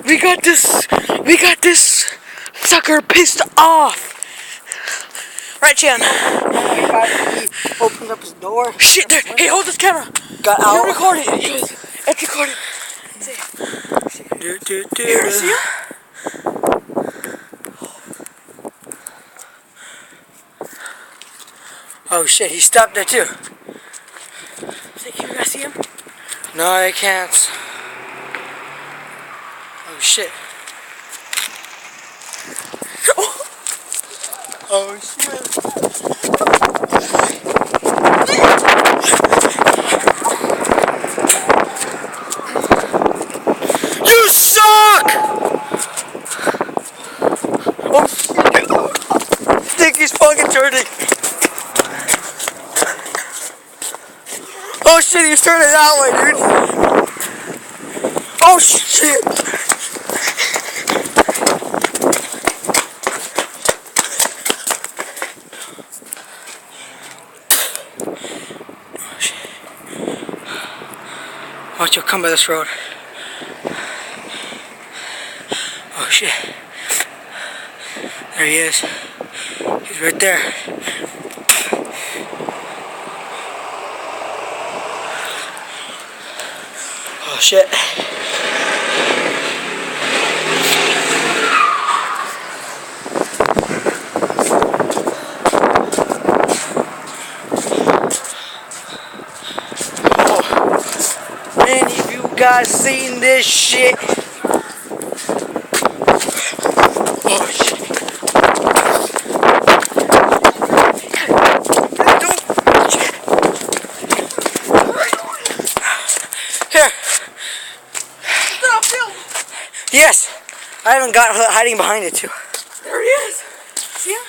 We got this. We got this sucker pissed off. Right, Chan? He opened up his door. Shit, there. Hey, hold this camera. Got out. You record it. It's recorded. Here, see ya? Oh shit, he stopped there too. Can you guys see him? No, I can't. Oh shit. Oh shit. You suck! Oh shit. I think he's fucking turning. Oh shit, he's turning that way, dude. Oh shit. Watch, you'll come by this road. Oh shit. There he is. He's right there. Oh shit. Oh. Any of you guys seen this shit? Oh shit. Here. Yes. I haven't got hiding behind it too. There he is. See him?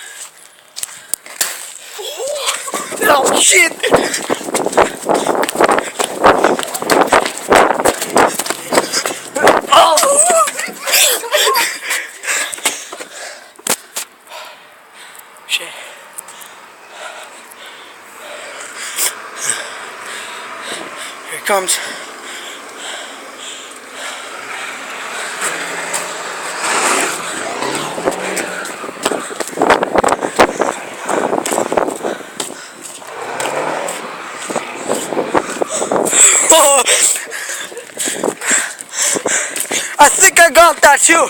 Oh shit. Oh. Shit. Here it comes. Oh. I think I got that too.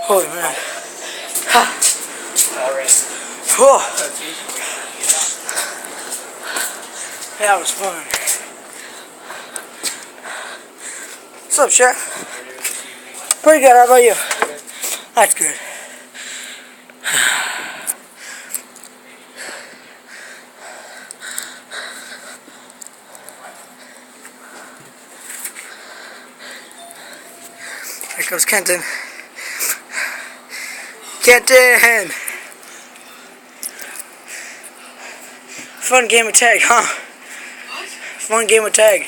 Holy man. Oh. That was fun. What's up, Chef? Pretty good, how about you? That's good. There goes Kenton. Kenton! Fun game of tag, huh? What? Fun game of tag.